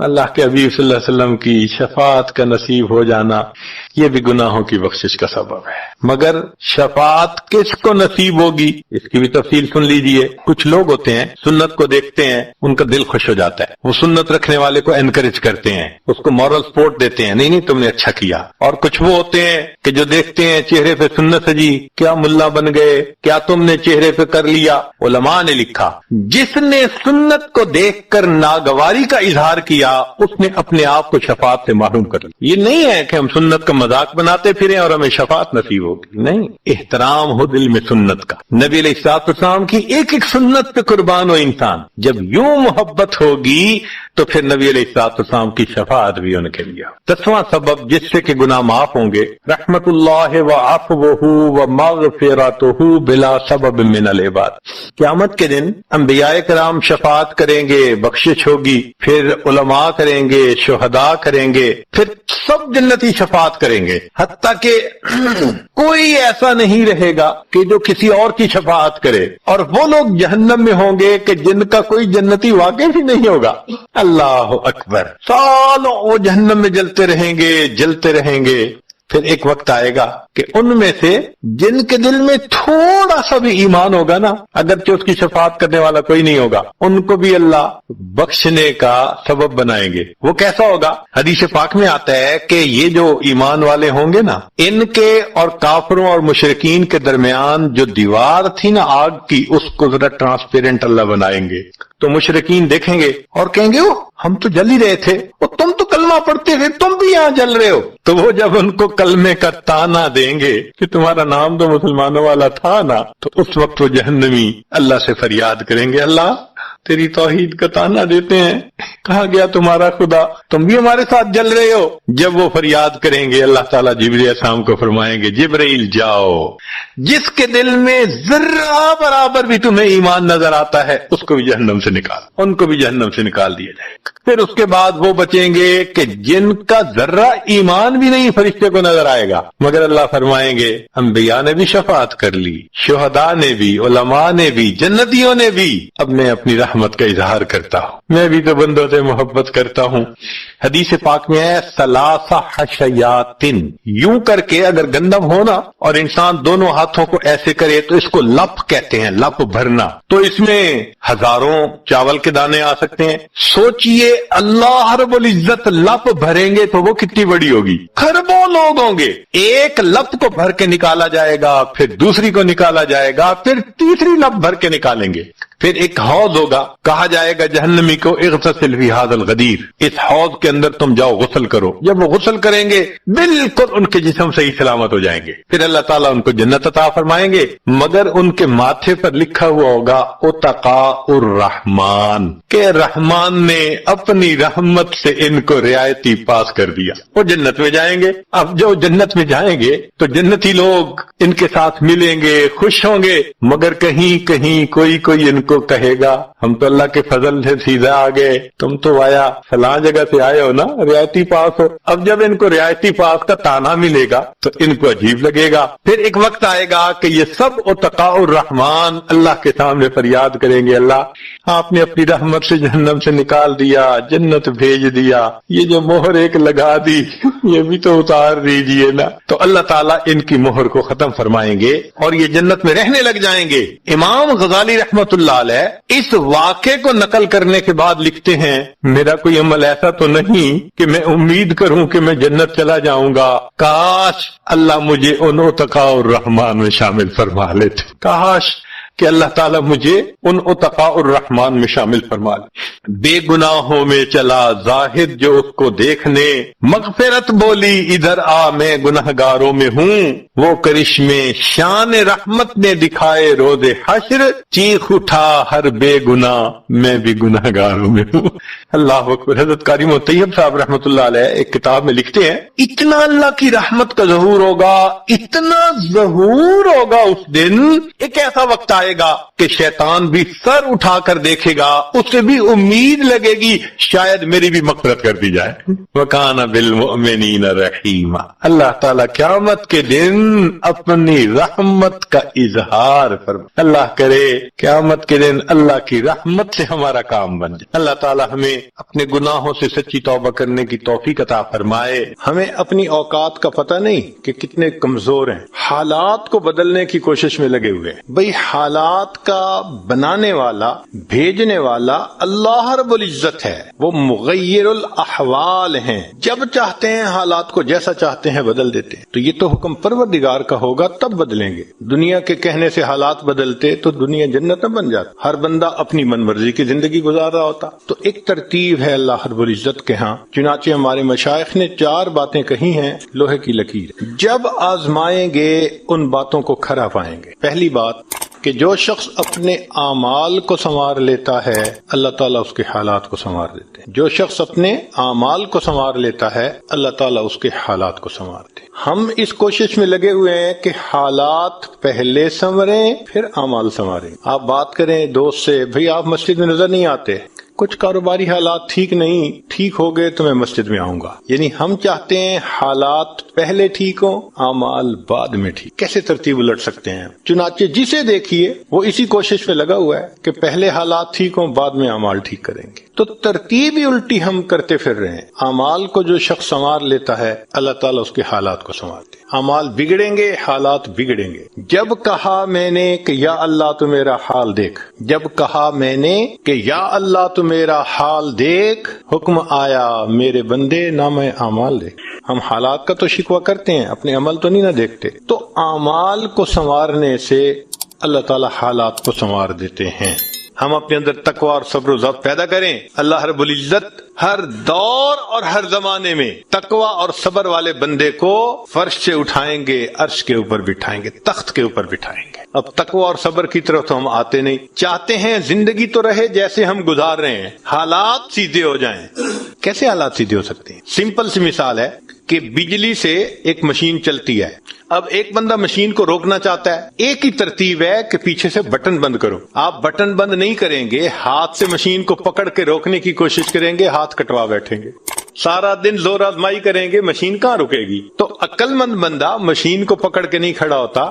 S1: اللہ کے حبیب صلی اللہ علیہ وسلم کی شفاعت کا نصیب ہو جانا یہ بھی گناہوں کی بخشش کا سبب ہے۔ مگر شفاعت کس کو نصیب ہوگی اس کی بھی تفصیل سن لیجئے۔ کچھ لوگ ہوتے ہیں سنت کو دیکھتے ہیں ان کا دل خوش ہو جاتا ہے، وہ سنت رکھنے والے کو انکریج کرتے ہیں، اس کو مورل سپورٹ دیتے ہیں، نہیں تم نے اچھا کیا۔ اور کچھ وہ ہوتے ہیں کہ جو دیکھتے ہیں چہرے پہ سنت سجی، کیا ملا بن گئے، کیا تم نے چہرے پہ کر لیا۔ علماء نے لکھا جس نے سنت کو دیکھ کر ناگواری کا اظہار کیا اس نے اپنے آپ کو شفاعت سے محروم کر لیا۔ یہ نہیں ہے کہ ہم سنت کا مذاق بناتے پھریں اور ہمیں شفاعت نصیب ہوگی، نہیں، احترام ہو دل میں سنت کا۔ نبی علیہ الصلوۃ والسلام کی ایک ایک سنت پہ قربان ہو انسان، جب یوں محبت ہوگی تو پھر نبی علیہ الصلوۃ والسلام کی شفاعت بھی ان کے لیے۔ 10واں سبب جس سے کہ گناہ معاف ہوں گے، رحمت اللہ وعفوہ ومغفرتہ بلا سبب من العباد۔ قیامت کے دن انبیاء کرام شفاعت کریں گے، بخشش ہوگی، پھر علماء کریں گے، شہداء کریں گے، پھر سب جنتی شفاعت کریں گے، حتیٰ کہ کوئی ایسا نہیں رہے گا کہ جو کسی اور کی شفاعت کرے، اور وہ لوگ جہنم میں ہوں گے کہ جن کا کوئی جنتی واقف ہی نہیں ہوگا۔ اللہ اکبر، سالوں وہ جہنم میں جلتے رہیں گے، جلتے رہیں گے۔ پھر ایک وقت آئے گا کہ ان میں سے جن کے دل میں تھوڑا سا بھی ایمان ہوگا نا، اگرچہ اس کی شفاعت کرنے والا کوئی نہیں ہوگا، ان کو بھی اللہ بخشنے کا سبب بنائیں گے۔ وہ کیسا ہوگا؟ حدیث پاک میں آتا ہے کہ یہ جو ایمان والے ہوں گے نا، ان کے اور کافروں اور مشرکین کے درمیان جو دیوار تھی نا آگ کی، اس کو ذرا ٹرانسپیرنٹ اللہ بنائیں گے۔ تو مشرکین دیکھیں گے اور کہیں گے او ہم تو جل ہی رہے تھے، اور تم تو کلمہ پڑھتے تھے، تم بھی یہاں جل رہے ہو۔ تو وہ جب ان کو کلمے کا تانا دیں گے کہ تمہارا نام تو مسلمانوں والا تھا نا، تو اس وقت وہ جہنمی اللہ سے فریاد کریں گے، اللہ تیری توحید کا تانا دیتے ہیں، کہا گیا تمہارا خدا، تم بھی ہمارے ساتھ جل رہے ہو۔ جب وہ فریاد کریں گے اللہ تعالیٰ جبرائیل علیہ السلام کو فرمائیں گے جبرائیل جاؤ، جس کے دل میں ذرہ برابر بھی تمہیں ایمان نظر آتا ہے اس کو بھی جہنم سے نکال، ان کو بھی جہنم سے نکال دیا جائے گا۔ پھر اس کے بعد وہ بچیں گے کہ جن کا ذرہ ایمان بھی نہیں فرشتے کو نظر آئے گا، مگر اللہ فرمائیں گے انبیاء نے بھی شفاعت کر لی، شہداء نے بھی، علماء نے بھی، جنتیوں نے بھی۔ اب میں اپنی رحمت کا اظہار کرتا ہوں، میں بھی تو بندوں سے محبت کرتا ہوں۔ حدیث پاک میں ہے ثلاث حشیات، یوں کر کے اگر گندم ہونا اور انسان دونوں ہاتھوں کو ایسے کرے تو اس کو لپ کہتے ہیں، لپ بھرنا، تو اس میں ہزاروں چاول کے دانے آ سکتے ہیں۔ سوچئے اللہ رب العزت لپ بھریں گے تو وہ کتنی بڑی ہوگی، خربوں لوگ ہوں گے۔ ایک لپ کو بھر کے نکالا جائے گا، پھر دوسری کو نکالا جائے گا، پھر تیسری لپ بھر کے نکالیں گے۔ پھر ایک حوض ہوگا، کہا جائے گا جہنمی کو اغتسل فی ھذا الغدیر، اس حوض کے اندر تم جاؤ غسل کرو۔ جب وہ غسل کریں گے بالکل ان کے جسم صحیح سلامت ہو جائیں گے۔ پھر اللہ تعالیٰ ان کو جنت عطا فرمائیں گے، مگر ان کے ماتھے پر لکھا ہوا ہوگا اتقاء الرحمن، کہ رحمان نے اپنی رحمت سے ان کو رعایتی پاس کر دیا، وہ جنت میں جائیں گے۔ اب جو جنت میں جائیں گے تو جنتی لوگ ان کے ساتھ ملیں گے، خوش ہوں گے، مگر کہیں کہیں کوئی ان کو کہے گا ہم تو اللہ کے فضل سے سیدھا آ گئے، تم تو آیا فلاں جگہ سے آئے ہو نا، رعایتی پاس ہو۔ اب جب ان کو رعایتی پاس کا تانا ملے گا تو ان کو عجیب لگے گا۔ پھر ایک وقت آئے گا کہ یہ سب اتقاء الرحمن اللہ کے سامنے فریاد کریں گے، اللہ آپ نے اپنی رحمت سے جہنم سے نکال دیا، جنت بھیج دیا، یہ جو مہر ایک لگا دی یہ بھی تو اتار دیجئے نا۔ تو اللہ تعالیٰ ان کی مہر کو ختم فرمائیں گے اور یہ جنت میں رہنے لگ جائیں گے۔ امام غزالی رحمت اللہ علیہ اس واقعے کو نقل کرنے کے بعد لکھتے ہیں میرا کوئی عمل ایسا تو نہیں کہ میں امید کروں کہ میں جنت چلا جاؤں گا، کاش اللہ مجھے ان اتقاء الرحمن میں شامل فرما لیتے، کاش کہ اللہ تعالیٰ مجھے ان اتقاء الرحمن میں شامل فرما لے۔ بے گناہوں میں چلا زاہد جو اس کو دیکھنے، مغفرت بولی ادھر آ میں گنہگاروں میں ہوں، وہ کرشمے شان رحمت نے دکھائے روز حشر، چیخ اٹھا ہر بے گناہ میں بھی گنہگاروں میں ہوں۔ اللہ اکبر۔ حضرت قاری طیب صاحب رحمۃ اللہ علیہ ایک کتاب میں لکھتے ہیں اتنا اللہ کی رحمت کا ظہور ہوگا، اتنا ظہور ہوگا اس دن، ایک ایسا وقت آئے آئے گا کہ شیطان بھی سر اٹھا کر دیکھے گا, اسے بھی امید لگے گی شاید میری بھی مغفرت کر دی جائے. وَكَانَ بِالْمُؤْمِنِينَ رَحِيمًا. اللہ تعالیٰ قیامت کے دن اپنی رحمت کا اظہار فرمائے. اللہ کرے قیامت کے دن اللہ کی رحمت سے ہمارا کام بن جائے. اللہ تعالیٰ ہمیں اپنے گناہوں سے سچی توبہ کرنے کی توفیق عطا فرمائے. ہمیں اپنی اوقات کا پتہ نہیں کہ کتنے کمزور ہیں, حالات کو بدلنے کی کوشش میں لگے ہوئے ہیں. بھئی حالات کا بنانے والا, بھیجنے والا اللہ رب العزت ہے, وہ مغیر الاحوال ہیں. جب چاہتے ہیں حالات کو جیسا چاہتے ہیں بدل دیتے ہیں. تو یہ تو حکم پروردگار کا ہوگا تب بدلیں گے. دنیا کے کہنے سے حالات بدلتے تو دنیا جنت نہ بن جاتی, ہر بندہ اپنی من مرضی کی زندگی گزار رہا ہوتا. تو ایک ترتیب ہے اللہ رب العزت کے ہاں. چنانچہ ہمارے مشائخ نے 4 باتیں کہی ہیں لوہے کی لکیر. جب آزمائیں گے ان باتوں کو کھرا پائیں گے. پہلی بات کہ جو شخص اپنے اعمال کو سنوار لیتا ہے اللہ تعالیٰ اس کے حالات کو سنوار دیتے ہیں. جو شخص اپنے اعمال کو سنوار لیتا ہے اللہ تعالیٰ اس کے حالات کو سنوارتے ہیں. ہم اس کوشش میں لگے ہوئے ہیں کہ حالات پہلے سنوریں پھر اعمال سنواریں. آپ بات کریں دوست سے, بھئی آپ مسجد میں نظر نہیں آتے, کچھ کاروباری حالات ٹھیک نہیں, ٹھیک ہو گئے تو میں مسجد میں آؤں گا. یعنی ہم چاہتے ہیں حالات پہلے ٹھیک ہوں, اعمال بعد میں ٹھیک. کیسے ترتیب الٹ سکتے ہیں؟ چنانچہ جسے دیکھیے وہ اسی کوشش میں لگا ہوا ہے کہ پہلے حالات ٹھیک ہوں بعد میں اعمال ٹھیک کریں گے. تو ترتیب ہی الٹی ہم کرتے پھر رہے ہیں. اعمال کو جو شخص سنوار لیتا ہے اللہ تعالیٰ اس کے حالات کو سنوارتے ہیں. اعمال بگڑیں گے, حالات بگڑیں گے. جب کہا میں نے کہ یا اللہ تو میرا حال دیکھ, جب کہا میں نے کہ یا اللہ تو میرا حال دیکھ, حکم آیا میرے بندے نام اعمال دیکھ. ہم حالات کا تو شکوہ کرتے ہیں, اپنے عمل تو نہیں نہ دیکھتے. تو اعمال کو سنوارنے سے اللہ تعالی حالات کو سنوار دیتے ہیں. ہم اپنے اندر تقوی اور صبر و ضبط پیدا کریں. اللہ رب العزت ہر دور اور ہر زمانے میں تقوی اور صبر والے بندے کو فرش سے اٹھائیں گے, عرش کے اوپر بٹھائیں گے, تخت کے اوپر بٹھائیں گے. اب تقوی اور صبر کی طرف تو ہم آتے نہیں. چاہتے ہیں زندگی تو رہے جیسے ہم گزار رہے ہیں, حالات سیدھے ہو جائیں. کیسے حالات سیدھے ہو سکتے ہیں؟ سمپل سی مثال ہے کہ بجلی سے ایک مشین چلتی ہے. اب ایک بندہ مشین کو روکنا چاہتا ہے, ایک ہی ترتیب ہے کہ پیچھے سے بٹن بند کرو. آپ بٹن بند نہیں کریں گے, ہاتھ سے مشین کو پکڑ کے روکنے کی کوشش کریں گے, ہاتھ کٹوا بیٹھیں گے. سارا دن زور آزمائی کریں گے, مشین کہاں رکے گی؟ تو عقل مند بندہ مشین کو پکڑ کے نہیں کھڑا ہوتا,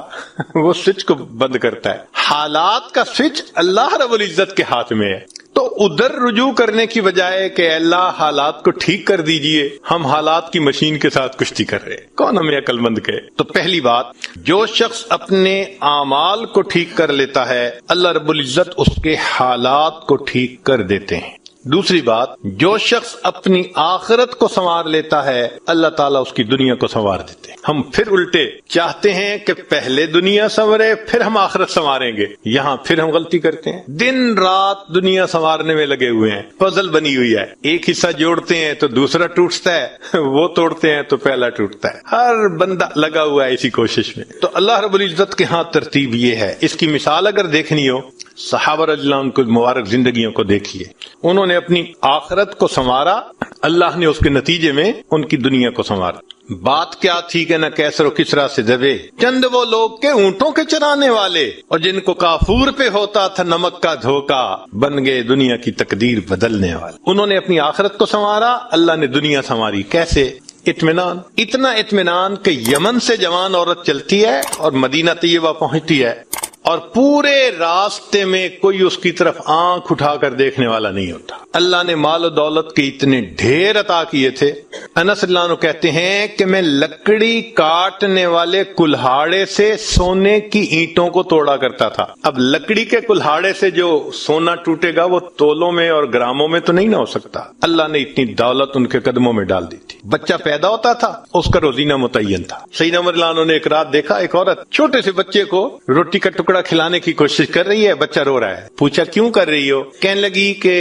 S1: وہ سوئچ کو بند کرتا ہے. حالات کا سوئچ اللہ رب العزت کے ہاتھ میں ہے. تو ادھر رجوع کرنے کی بجائے کہ اللہ حالات کو ٹھیک کر دیجئے, ہم حالات کی مشین کے ساتھ کشتی کر رہے. کون ہمیں عقل مند کہے؟ تو پہلی بات, جو شخص اپنے اعمال کو ٹھیک کر لیتا ہے اللہ رب العزت اس کے حالات کو ٹھیک کر دیتے ہیں. دوسری بات, جو شخص اپنی آخرت کو سنوار لیتا ہے اللہ تعالیٰ اس کی دنیا کو سنوار دیتے ہیں. ہم پھر الٹے چاہتے ہیں کہ پہلے دنیا سنورے پھر ہم آخرت سنواریں گے. یہاں پھر ہم غلطی کرتے ہیں, دن رات دنیا سنوارنے میں لگے ہوئے ہیں. پزل بنی ہوئی ہے, ایک حصہ جوڑتے ہیں تو دوسرا ٹوٹتا ہے, وہ توڑتے ہیں تو پہلا ٹوٹتا ہے. ہر بندہ لگا ہوا ہے اسی کوشش میں. تو اللہ رب العزت کے ہاں ترتیب یہ ہے. اس کی مثال اگر دیکھنی ہو, صحابہ رضی اللہ عنہ کی مبارک زندگیوں کو دیکھیے. انہوں نے اپنی آخرت کو سنوارا, اللہ نے اس کے نتیجے میں ان کی دنیا کو سنوارا. بات کیا تھی کہ نہ کیسر و کسرا سے دبے چند وہ لوگ کے اونٹوں کے چرانے والے, اور جن کو کافور پہ ہوتا تھا نمک کا دھوکا, بن گئے دنیا کی تقدیر بدلنے والے. انہوں نے اپنی آخرت کو سنوارا, اللہ نے دنیا سنواری. کیسے؟ اطمینان. اتنا اطمینان کہ یمن سے جوان عورت چلتی ہے اور مدینہ طیبہ پہنچتی ہے, اور پورے راستے میں کوئی اس کی طرف آنکھ اٹھا کر دیکھنے والا نہیں ہوتا. اللہ نے مال و دولت کے اتنے ڈھیر عطا کیے تھے. انس اللہ عنہ کہتے ہیں کہ میں لکڑی کاٹنے والے کلہاڑے سے سونے کی اینٹوں کو توڑا کرتا تھا. اب لکڑی کے کلہاڑے سے جو سونا ٹوٹے گا وہ تولوں میں اور گراموں میں تو نہیں نہ ہو سکتا. اللہ نے اتنی دولت ان کے قدموں میں ڈال دی تھی. بچہ پیدا ہوتا تھا, اس کا روزینہ متعین تھا. سیدنا عمر اللہ عنہ نے ایک رات دیکھا, ایک عورت چھوٹے سے بچے کو روٹی کا ٹکڑا کھلانے کی کوشش کر رہی ہے, بچہ رو رہا ہے. پوچھا کیوں کر رہی ہو؟ کہنے لگی کہ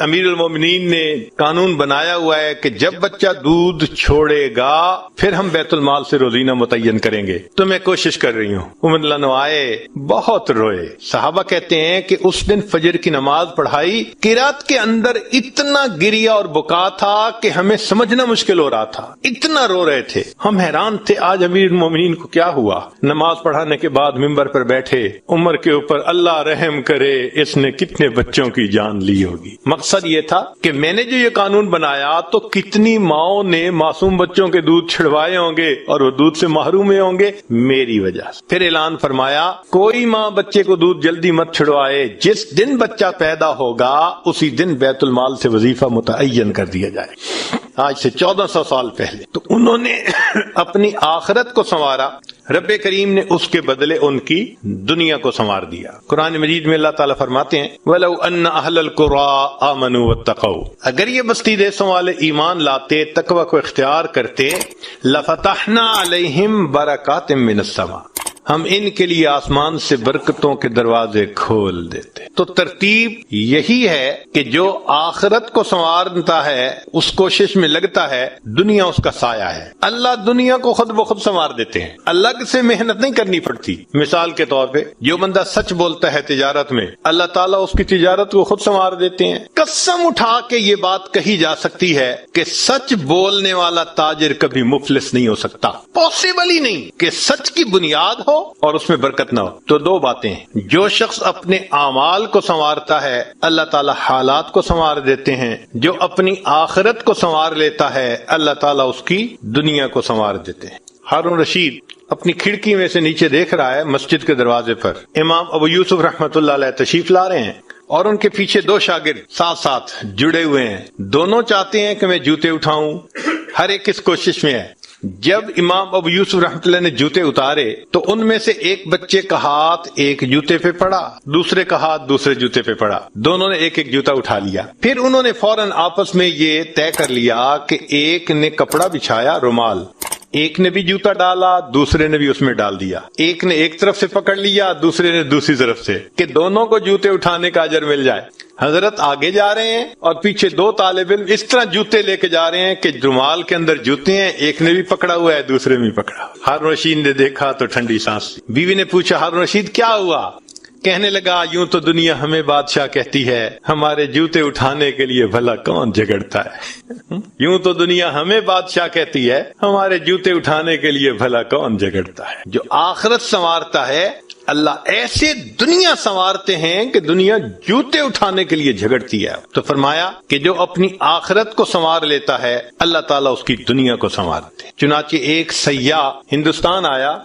S1: امیر المومنین نے قانون بنایا ہوا ہے کہ جب بچہ دودھ چھوڑے گا پھر ہم بیت المال سے روزینہ متعین کریں گے, تو میں کوشش کر رہی ہوں. عمر اللہ عنہ آئے, بہت روئے. صحابہ کہتے ہیں کہ اس دن فجر کی نماز پڑھائی, قرات کے اندر اتنا گریا اور بکا تھا کہ ہمیں سمجھنا مشکل ہو رہا تھا, اتنا رو رہے تھے. ہم حیران تھے آج امیر المومنین کو کیا ہوا. نماز پڑھانے کے بعد ممبر پر بیٹھے, تھے عمر کے اوپر اللہ رحم کرے اس نے کتنے بچوں کی جان لی ہوگی۔ مقصد یہ تھا کہ میں نے جو یہ قانون بنایا تو کتنی ماؤں نے معصوم بچوں کے دودھ چھڑوائے ہوں گے اور وہ دودھ سے محروم ہوں گے میری وجہ سے۔ پھر اعلان فرمایا کوئی ماں بچے کو دودھ جلدی مت چھڑوائے، جس دن بچہ پیدا ہوگا اسی دن بیت المال سے وظیفہ متعین کر دیا جائے۔ آج سے 1400 سال پہلے تو انہوں نے اپنی آخرت کو سنوارا، رب کریم نے اس کے بدلے ان کی دنیا کو سنوار دیا۔ قرآن مجید میں اللہ تعالیٰ فرماتے ہیں وَلَوْ أَنَّ أَهْلَ الْقُرَىٰ آمَنُوا وَاتَّقَوْا، اگر یہ بستی دیسوں والے ایمان لاتے، تقوی کو اختیار کرتے، لَفَتَحْنَا عَلَيْهِمْ بَرَكَاتٍ مِّنَ السَّمَاءِ، ہم ان کے لیے آسمان سے برکتوں کے دروازے کھول دیتے۔ تو ترتیب یہی ہے کہ جو آخرت کو سنوارتا ہے اس کوشش میں لگتا ہے، دنیا اس کا سایہ ہے۔ اللہ دنیا کو خود بخود سنوار دیتے ہیں، الگ سے محنت نہیں کرنی پڑتی۔ مثال کے طور پہ جو بندہ سچ بولتا ہے تجارت میں، اللہ تعالیٰ اس کی تجارت کو خود سنوار دیتے ہیں۔ قسم اٹھا کے یہ بات کہی جا سکتی ہے کہ سچ بولنے والا تاجر کبھی مفلس نہیں ہو سکتا، پاسبل ہی نہیں کہ سچ کی بنیاد ہو اور اس میں برکت نہ ہو۔ تو دو باتیں ہیں، جو شخص اپنے اعمال کو سنوارتا ہے اللہ تعالیٰ حالات کو سنوار دیتے ہیں، جو اپنی آخرت کو سنوار لیتا ہے اللہ تعالیٰ اس کی دنیا کو سنوار دیتے ہیں۔ ہارون رشید اپنی کھڑکی میں سے نیچے دیکھ رہا ہے، مسجد کے دروازے پر امام ابو یوسف رحمۃ اللہ علیہ تشریف لا رہے ہیں اور ان کے پیچھے دو شاگرد ساتھ ساتھ جڑے ہوئے ہیں، دونوں چاہتے ہیں کہ میں جوتے اٹھاؤں، ہر ایک اس کوشش میں ہے۔ جب امام ابو یوسف رحمۃ اللہ نے جوتے اتارے تو ان میں سے ایک بچے کا ہاتھ ایک جوتے پہ پڑا، دوسرے کا ہاتھ دوسرے جوتے پہ پڑا، دونوں نے ایک ایک جوتا اٹھا لیا۔ پھر انہوں نے فوراً آپس میں یہ طے کر لیا کہ ایک نے کپڑا بچھایا رومال، ایک نے بھی جوتا ڈالا، دوسرے نے بھی اس میں ڈال دیا، ایک نے ایک طرف سے پکڑ لیا، دوسرے نے دوسری طرف سے، کہ دونوں کو جوتے اٹھانے کا اجر مل جائے۔ حضرت آگے جا رہے ہیں اور پیچھے دو طالب علم اس طرح جوتے لے کے جا رہے ہیں کہ رومال کے اندر جوتے ہیں، ایک نے بھی پکڑا ہوا ہے دوسرے میں پکڑا۔ ہارون رشید نے دیکھا تو ٹھنڈی سانس لی۔ بیوی نے پوچھا ہارون رشید کیا ہوا؟ کہنے لگا یوں تو دنیا ہمیں بادشاہ کہتی ہے، ہمارے جوتے اٹھانے کے لیے بھلا کون جھگڑتا ہے؟ یوں تو دنیا ہمیں بادشاہ کہتی ہے، ہمارے جوتے اٹھانے کے لیے بھلا کون جھگڑتا ہے۔ جو آخرت سنوارتا ہے اللہ ایسے دنیا سنوارتے ہیں کہ دنیا جوتے اٹھانے کے لیے جھگڑتی ہے۔ تو فرمایا کہ جو اپنی آخرت کو سنوار لیتا ہے اللہ تعالیٰ اس کی دنیا کو سنوارتے ہیں۔ چنانچہ ایک سیاح ہندوستان آیا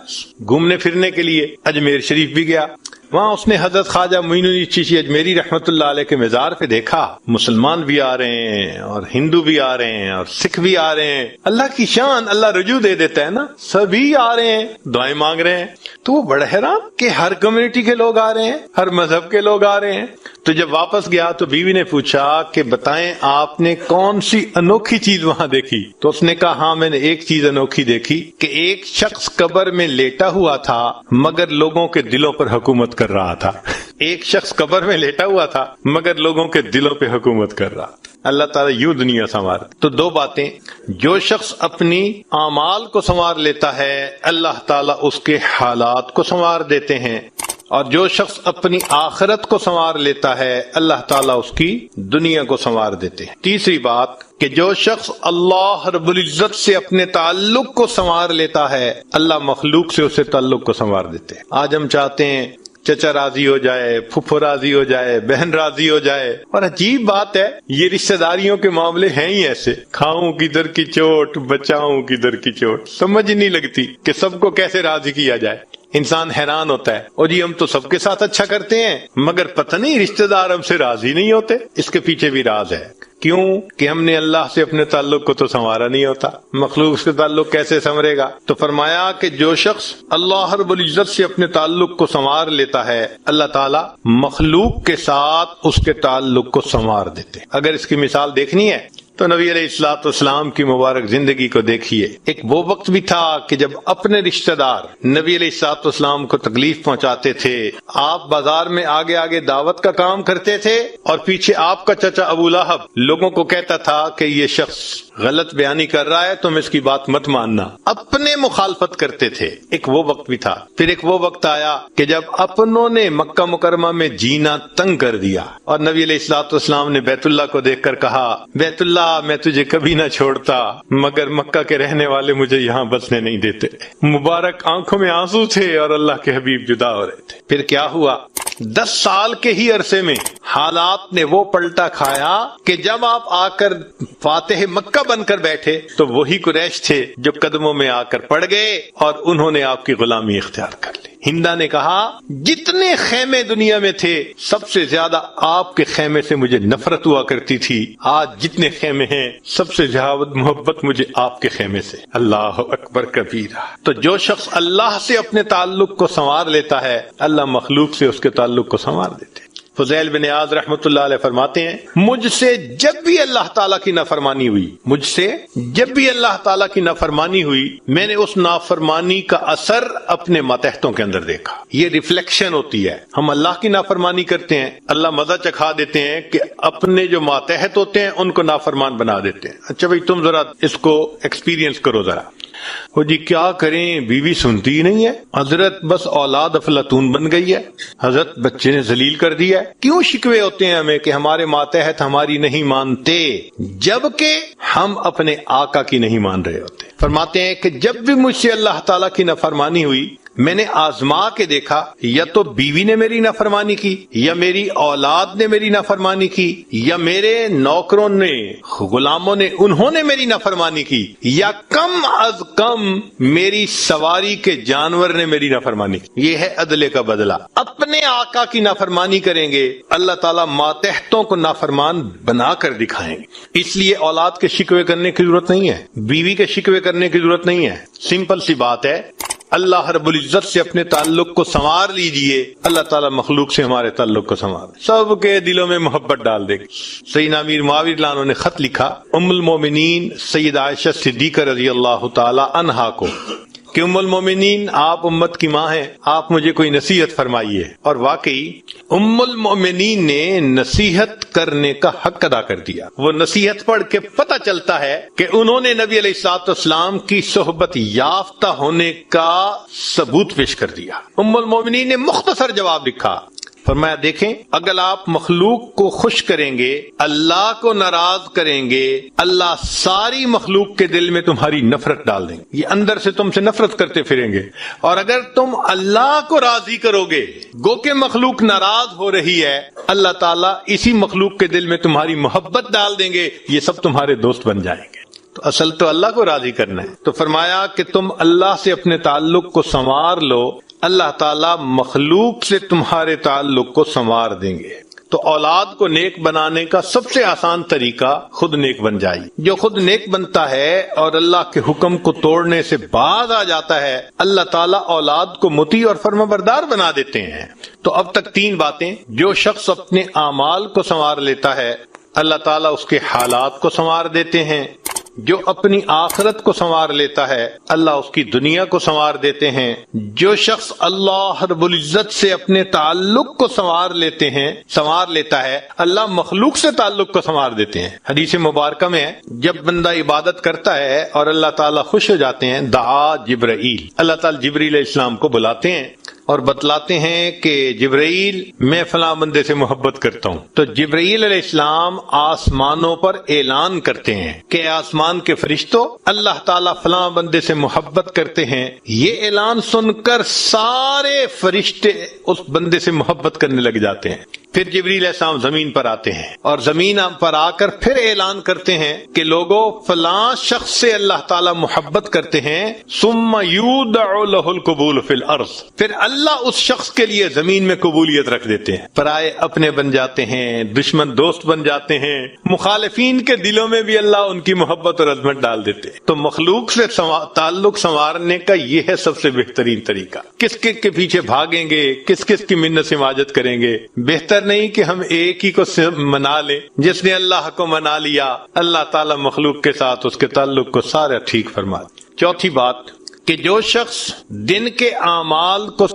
S1: گھومنے پھرنے کے لیے، اجمیر شریف بھی گیا، وہاں اس نے حضرت خواجہ معین الدین چشتی اجمیری رحمت اللہ علیہ کے مزار پہ دیکھا مسلمان بھی آ رہے ہیں اور ہندو بھی آ رہے ہیں اور سکھ بھی آ رہے ہیں، اللہ کی شان، اللہ رجوع دے دیتا ہے نا، سبھی آ رہے ہیں دعائیں مانگ رہے ہیں۔ تو وہ بڑا حیران کہ ہر کمیونٹی کے لوگ آ رہے ہیں، ہر مذہب کے لوگ آ رہے ہیں۔ تو جب واپس گیا تو بیوی نے پوچھا کہ بتائیں آپ نے کون سی انوکھی چیز وہاں دیکھی؟ تو اس نے کہا ہاں میں نے ایک چیز انوکھی دیکھی کہ ایک شخص قبر میں لیٹا ہوا تھا مگر لوگوں کے دلوں پر حکومت کر رہا تھا۔ ایک شخص قبر میں لیٹا ہوا تھا مگر لوگوں کے دلوں پہ حکومت کر رہا۔ اللہ تعالیٰ یوں دنیا سنوار۔ تو دو باتیں، جو شخص اپنی اعمال کو سنوار لیتا ہے اللہ تعالیٰ اس کے حالات کو سنوار دیتے ہیں، اور جو شخص اپنی آخرت کو سنوار لیتا ہے اللہ تعالیٰ اس کی دنیا کو سنوار دیتے ہیں۔ تیسری بات کہ جو شخص اللہ رب العزت سے اپنے تعلق کو سنوار لیتا ہے اللہ مخلوق سے اسے تعلق کو سنوار دیتے ہیں۔ آج ہم چاہتے ہیں چچا راضی ہو جائے، پھپھو راضی ہو جائے، بہن راضی ہو جائے، اور عجیب بات ہے یہ رشتہ داریوں کے معاملے ہیں ہی ایسے، کھاؤں کدھر کی چوٹ بچاؤں کدھر کی چوٹ، سمجھ ہی نہیں لگتی کہ سب کو کیسے راضی کیا جائے۔ انسان حیران ہوتا ہے اور جی ہم تو سب کے ساتھ اچھا کرتے ہیں مگر پتہ نہیں رشتہ دار ہم سے راضی نہیں ہوتے۔ اس کے پیچھے بھی راز ہے، کیوں کہ ہم نے اللہ سے اپنے تعلق کو تو سنوارا نہیں ہوتا، مخلوق سے تعلق کیسے سنورے گا؟ تو فرمایا کہ جو شخص اللہ رب العزت سے اپنے تعلق کو سنوار لیتا ہے اللہ تعالیٰ مخلوق کے ساتھ اس کے تعلق کو سنوار دیتے۔ اگر اس کی مثال دیکھنی ہے تو نبی علیہ الصلوۃ والسلام کی مبارک زندگی کو دیکھیے۔ ایک وہ وقت بھی تھا کہ جب اپنے رشتہ دار نبی علیہ الصلوۃ والسلام کو تکلیف پہنچاتے تھے، آپ بازار میں آگے آگے دعوت کا کام کرتے تھے اور پیچھے آپ کا چچا ابو لہب لوگوں کو کہتا تھا کہ یہ شخص غلط بیانی کر رہا ہے تم اس کی بات مت ماننا، اپنے مخالفت کرتے تھے۔ ایک وہ وقت بھی تھا، پھر ایک وہ وقت آیا کہ جب اپنوں نے مکہ مکرمہ میں جینا تنگ کر دیا اور نبی علیہ الصلوۃ والسلام نے بیت اللہ کو دیکھ کر کہا بیت اللہ اللہ میں تجھے کبھی نہ چھوڑتا مگر مکہ کے رہنے والے مجھے یہاں بسنے نہیں دیتے. مبارک آنکھوں میں آنسو تھے اور اللہ کے حبیب جدا ہو رہے تھے. پھر کیا ہوا؟ 10 سال کے ہی عرصے میں حالات نے وہ پلٹا کھایا کہ جب آپ آ کر فاتح مکہ بن کر بیٹھے تو وہی قریش تھے جو قدموں میں آ کر پڑ گئے اور انہوں نے آپ کی غلامی اختیار کر لی. ہندا نے کہا جتنے خیمے دنیا میں تھے سب سے زیادہ آپ کے خیمے سے مجھے نفرت ہوا کرتی تھی. آج جتنے خیمے ہیں سب سے زیادہ محبت مجھے آپ کے خیمے سے. اللہ اکبر کبیرہ. تو جو شخص اللہ سے اپنے تعلق کو سنوار لیتا ہے اللہ مخلوق سے اس کے تعلق کو سنوار دیتے. فضیل بن عیاض رحمۃ اللہ علیہ فرماتے ہیں مجھ سے جب بھی اللہ تعالیٰ کی نافرمانی ہوئی میں نے اس نافرمانی کا اثر اپنے ماتحتوں کے اندر دیکھا. یہ ریفلیکشن ہوتی ہے. ہم اللہ کی نافرمانی کرتے ہیں, اللہ مزہ چکھا دیتے ہیں کہ اپنے جو ماتحت ہوتے ہیں ان کو نافرمان بنا دیتے ہیں. اچھا بھائی تم ذرا اس کو ایکسپیرینس کرو ذرا. وہ جی کیا کریں, بیوی سنتی ہی نہیں ہے, حضرت بس اولاد افلاطون بن گئی ہے, حضرت بچے نے ذلیل کر دیا ہے. کیوں شکوے ہوتے ہیں ہمیں کہ ہمارے ماتحت ہماری نہیں مانتے جبکہ ہم اپنے آقا کی نہیں مان رہے ہوتے. فرماتے ہیں کہ جب بھی مجھ سے اللہ تعالیٰ کی نافرمانی ہوئی میں نے آزما کے دیکھا یا تو بیوی نے میری نافرمانی کی یا میری اولاد نے میری نافرمانی کی یا میرے نوکروں نے غلاموں نے انہوں نے میری نافرمانی کی یا کم از کم میری سواری کے جانور نے میری نافرمانی کی. یہ ہے عدل کا بدلہ. اپنے آقا کی نافرمانی کریں گے اللہ تعالیٰ ماتحتوں کو نافرمان بنا کر دکھائیں گے. اس لیے اولاد کے شکوے کرنے کی ضرورت نہیں ہے, بیوی کے شکوے کرنے کی ضرورت نہیں ہے. سمپل سی بات ہے, اللہ رب العزت سے اپنے تعلق کو سنوار لیجئے, اللہ تعالیٰ مخلوق سے ہمارے تعلق کو سنوار سب کے دلوں میں محبت ڈال دے گی. سیدنا امیر معاویہ رضی اللہ عنہ نے خط لکھا ام المومنین سید عائشہ صدیقہ رضی اللہ تعالی عنہا کو کہ ام المومنین آپ امت کی ماں ہیں, آپ مجھے کوئی نصیحت فرمائیے. اور واقعی ام المومنین نے نصیحت کرنے کا حق ادا کر دیا. وہ نصیحت پڑھ کے پتہ چلتا ہے کہ انہوں نے نبی علیہ الصلوۃ والسلام کی صحبت یافتہ ہونے کا ثبوت پیش کر دیا. ام المومنین نے مختصر جواب لکھا, فرمایا دیکھیں اگر آپ مخلوق کو خوش کریں گے اللہ کو ناراض کریں گے اللہ ساری مخلوق کے دل میں تمہاری نفرت ڈال دیں گے, یہ اندر سے تم سے نفرت کرتے پھریں گے. اور اگر تم اللہ کو راضی کرو گے گو کہ مخلوق ناراض ہو رہی ہے اللہ تعالیٰ اسی مخلوق کے دل میں تمہاری محبت ڈال دیں گے, یہ سب تمہارے دوست بن جائیں گے. تو اصل تو اللہ کو راضی کرنا ہے. تو فرمایا کہ تم اللہ سے اپنے تعلق کو سنوار لو اللہ تعالیٰ مخلوق سے تمہارے تعلق کو سنوار دیں گے. تو اولاد کو نیک بنانے کا سب سے آسان طریقہ خود نیک بن جائے. جو خود نیک بنتا ہے اور اللہ کے حکم کو توڑنے سے باز آ جاتا ہے اللہ تعالیٰ اولاد کو مطیع اور فرمانبردار بنا دیتے ہیں. تو اب تک 3 باتیں. جو شخص اپنے اعمال کو سنوار لیتا ہے اللہ تعالیٰ اس کے حالات کو سنوار دیتے ہیں. جو اپنی آخرت کو سنوار لیتا ہے اللہ اس کی دنیا کو سنوار دیتے ہیں. جو شخص اللہ رب العزت سے اپنے تعلق کو سنوار لیتا ہے اللہ مخلوق سے تعلق کو سنوار دیتے ہیں. حدیث مبارکہ میں ہے جب بندہ عبادت کرتا ہے اور اللہ تعالیٰ خوش ہو جاتے ہیں دعا جبرائیل, اللہ تعالیٰ جبریل علیہ السلام کو بلاتے ہیں اور بتلاتے ہیں کہ جبرائیل میں فلاں بندے سے محبت کرتا ہوں. تو جبرائیل علیہ السلام آسمانوں پر اعلان کرتے ہیں کہ آسمان کے فرشتوں اللہ تعالیٰ فلاں بندے سے محبت کرتے ہیں. یہ اعلان سن کر سارے فرشتے اس بندے سے محبت کرنے لگ جاتے ہیں. پھر جبریل علیہ السلام زمین پر آتے ہیں اور زمین پر آ کر پھر اعلان کرتے ہیں کہ لوگوں فلاں شخص سے اللہ تعالیٰ محبت کرتے ہیں ثم یودع لہ القبول فی الارض, پھر اللہ اس شخص کے لیے زمین میں قبولیت رکھ دیتے ہیں. پرائے اپنے بن جاتے ہیں, دشمن دوست بن جاتے ہیں, مخالفین کے دلوں میں بھی اللہ ان کی محبت اور عظمت ڈال دیتے ہیں. تو مخلوق سے تعلق سنوارنے کا یہ ہے سب سے بہترین طریقہ. کس کے پیچھے بھاگیں گے, کس کی منت سماجت کریں گے. بہتر نہیں کہ ہم ایک ہی کو منا لیں. جس نے اللہ کو منا لیا اللہ تعالیٰ مخلوق کے ساتھ اس کے تعلق کو سارا ٹھیک فرما. چوتھی بات کہ جو شخص دن کے اعمال کو